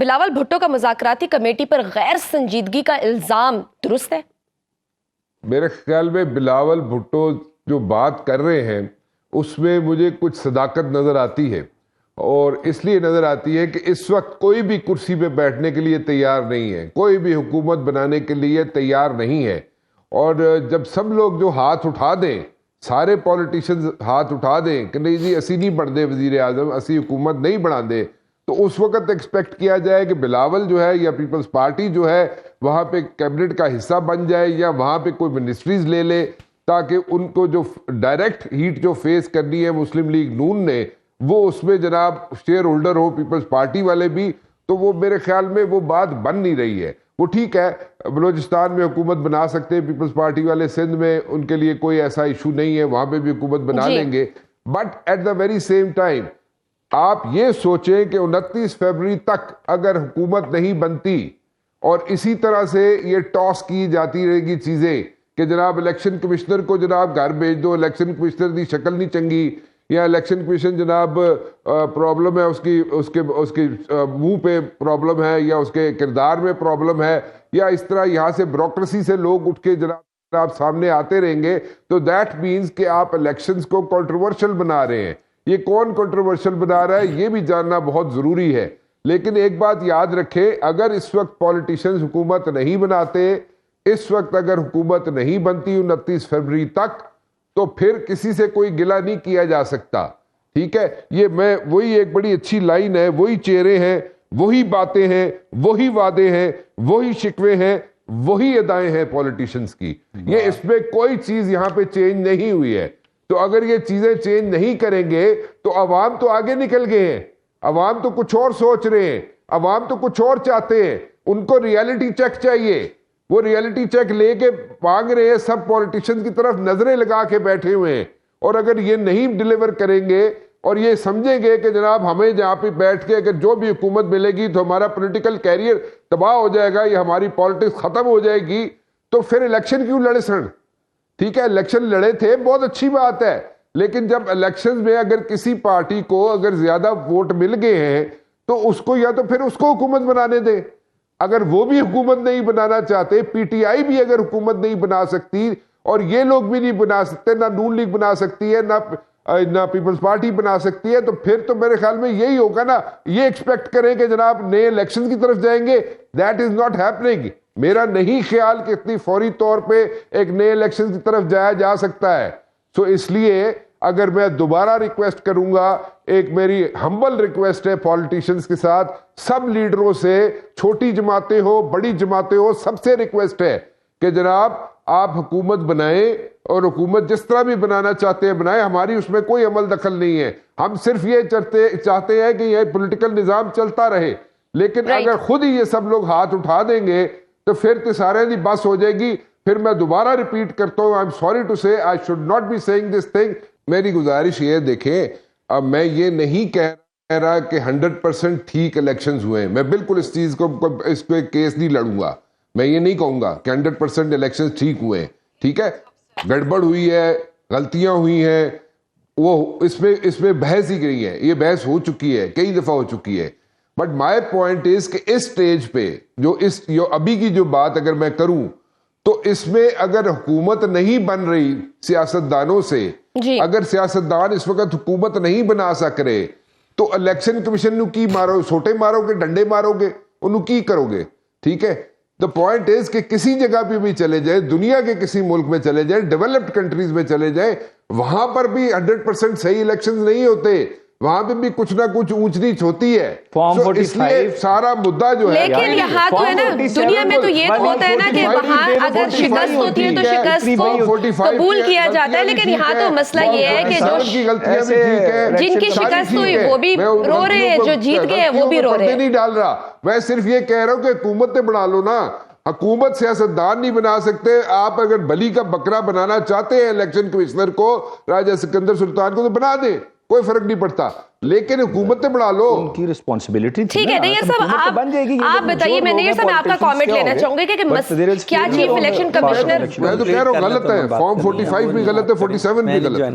بلاول بھٹو کا مذاکراتی کمیٹی پر غیر سنجیدگی کا الزام درست ہے؟ میرے خیال میں بلاول بھٹو جو بات کر رہے ہیں اس میں مجھے کچھ صداقت نظر آتی ہے، اور اس لیے نظر آتی ہے کہ اس وقت کوئی بھی کرسی پہ بیٹھنے کے لیے تیار نہیں ہے، کوئی بھی حکومت بنانے کے لیے تیار نہیں ہے. اور جب سب لوگ جو ہاتھ اٹھا دیں، سارے پولیٹیشنز ہاتھ اٹھا دیں کہ نہیں جی اسی نہیں بن دے وزیر اعظم، اسی حکومت نہیں بنا دے، تو اس وقت ایکسپیکٹ کیا جائے کہ بلاول جو ہے یا پیپلز پارٹی جو ہے وہاں پہ کیبنٹ کا حصہ بن جائے یا وہاں پہ کوئی منسٹریز لے لے، تاکہ ان کو جو ڈائریکٹ ہیٹ جو فیس کرنی ہے مسلم لیگ نون نے، وہ اس میں جناب شیئر ہولڈر ہو پیپلز پارٹی والے بھی. تو وہ میرے خیال میں وہ بات بن نہیں رہی ہے. وہ ٹھیک ہے بلوچستان میں حکومت بنا سکتے ہیں پیپلز پارٹی والے، سندھ میں ان کے لیے کوئی ایسا ایشو نہیں ہے، وہاں پہ بھی حکومت بنا لیں گے. But at the very same time آپ یہ سوچیں کہ 29 فروری تک اگر حکومت نہیں بنتی اور اسی طرح سے یہ ٹاس کی جاتی رہے گی چیزیں کہ جناب الیکشن کمشنر کو جناب گھر بھیج دو، الیکشن کمشنر کی شکل نہیں چنگی، یا الیکشن کمیشن جناب پرابلم ہے اس کے منہ پہ پرابلم ہے، یا اس کے کردار میں پرابلم ہے، یا اس طرح یہاں سے بیوروکریسی سے لوگ اٹھ کے جناب سامنے آتے رہیں گے، تو دیٹ مینز کہ آپ الیکشنز کو کنٹروورشل بنا رہے ہیں. یہ کون کنٹروورشل بنا رہا ہے یہ بھی جاننا بہت ضروری ہے. لیکن ایک بات یاد رکھے، اگر اس وقت پولیٹیشنز حکومت نہیں بناتے، اس وقت اگر حکومت نہیں بنتی 29 فروری تک، تو پھر کسی سے کوئی گلہ نہیں کیا جا سکتا. ٹھیک ہے، یہ میں وہی ایک بڑی اچھی لائن ہے، وہی چہرے ہیں، وہی باتیں ہیں، وہی وعدے ہیں، وہی شکوے ہیں، وہی ادائیں ہیں پولیٹیشنز کی. یہ اس میں کوئی چیز یہاں پہ چینج نہیں ہوئی ہے. تو اگر یہ چیزیں چینج نہیں کریں گے تو عوام تو آگے نکل گئے ہیں، عوام تو کچھ اور سوچ رہے ہیں، عوام تو کچھ اور چاہتے ہیں. ان کو ریئلٹی چیک چاہیے، وہ ریئلٹی چیک لے کے مانگ رہے ہیں، سب پولیٹیشن کی طرف نظریں لگا کے بیٹھے ہوئے ہیں. اور اگر یہ نہیں ڈیلیور کریں گے اور یہ سمجھیں گے کہ جناب ہمیں جہاں پہ بیٹھ کے اگر جو بھی حکومت ملے گی تو ہمارا پولیٹیکل کیریئر تباہ ہو جائے گا یا ہماری پالیٹکس ختم ہو جائے گی، تو پھر الیکشن کیوں لڑے سن؟ ٹھیک ہے، الیکشن لڑے تھے، بہت اچھی بات ہے، لیکن جب الیکشن میں اگر کسی پارٹی کو اگر زیادہ ووٹ مل گئے ہیں تو اس کو یا تو پھر اس کو حکومت بنانے دیں. اگر وہ بھی حکومت نہیں بنانا چاہتے، پی ٹی آئی بھی اگر حکومت نہیں بنا سکتی اور یہ لوگ بھی نہیں بنا سکتے، نہ نون لیگ بنا سکتی ہے، نہ پیپلز پارٹی بنا سکتی ہے، تو پھر تو میرے خیال میں یہی ہوگا نا، یہ ایکسپیکٹ کریں کہ جناب نئے الیکشن کی طرف جائیں گے. That is not happening. میرا نہیں خیال کہ اتنی فوری طور پہ ایک نئے الیکشن کی طرف جایا جا سکتا ہے. سو اس لیے اگر میں دوبارہ ریکویسٹ کروں گا، ایک میری ہمبل ریکویسٹ ہے پولیٹیشنز کے ساتھ، سب لیڈروں سے، چھوٹی جماعتیں ہو بڑی جماعتیں ہو، سب سے ریکویسٹ ہے کہ جناب آپ حکومت بنائیں، اور حکومت جس طرح بھی بنانا چاہتے ہیں بنائیں، ہماری اس میں کوئی عمل دخل نہیں ہے. ہم صرف یہ چاہتے ہیں کہ یہ پولیٹیکل نظام چلتا رہے. لیکن اگر خود ہی یہ سب لوگ ہاتھ اٹھا دیں گے تو پھر تو سارے دی بس ہو جائے گی. پھر میں دوبارہ ریپیٹ کرتا ہوں، I'm sorry to say, I should not be saying this thing. میری گزارش یہ دیکھیں، اب میں یہ نہیں کہہ رہا کہ 100% ٹھیک الیکشنز ہوئے ہیں، میں بالکل اس چیز کو اس پہ کیس نہیں لڑوں گا. میں یہ نہیں کہوں گا کہ 100% الیکشنز ٹھیک ہوئے ہیں. ٹھیک ہے، گڑبڑ ہوئی ہے، غلطیاں ہوئی ہیں، وہ اس میں بحث ہی گئی ہے، یہ بحث ہو چکی ہے، کئی دفعہ ہو چکی ہے. بٹ مائی پوائنٹ از کہ اس سٹیج پہ جو ابھی کی جو بات اگر میں کروں تو اس میں اگر حکومت نہیں بن رہی سیاستدانوں سے، اگر سیاستدان اس وقت حکومت نہیں بنا سک رہے، تو الیکشن کمیشن نو کی مارو، سوٹے مارو گے، ڈنڈے مارو گے، انہوں کی کرو گے؟ ٹھیک ہے، the point is کہ کسی جگہ پہ بھی چلے جائیں، دنیا کے کسی ملک میں چلے جائیں، ڈیولپڈ کنٹریز میں چلے جائیں، وہاں پر بھی 100% صحیح الیکشنز نہیں ہوتے، وہاں پہ بھی کچھ نہ کچھ اونچ نیچ ہوتی ہے. اس لیے سارا مدعا جو ہے، لیکن یہاں تو ہے نا، دنیا میں تو یہ ہوتا ہے نا کہ وہاں اگر شکست ہوتی ہے تو شکست کو قبول کیا جاتا ہے. لیکن یہاں تو مسئلہ یہ ہے کہ جن کی شکست ہوئی وہ بھی رو رہے ہیں، جو جیت گئے وہ بھی رو رہے ہیں. نہیں ڈال رہا، میں صرف یہ کہہ رہا ہوں کہ حکومتیں بنا لو نا. حکومت سیاستدان نہیں بنا سکتے. آپ اگر بلی کا بکرا بنانا چاہتے ہیں الیکشن کمشنر کو، راجہ سکندر سلطان کو، تو بنا دیں، کوئی فرق نہیں پڑتا. لیکن حکومتیں بڑھا لو، ان کی ریسپانسبلٹی. ٹھیک ہے نیئر صاحب، آپ بتائیے، میں نیئر صاحب آپ کا کامنٹ لینا چاہوں گی کہ کیا چیف الیکشن کمشنر، میں تو کہہ رہا ہوں غلط ہے، فارم 45 بھی غلط ہے، 47 بھی غلط ہے.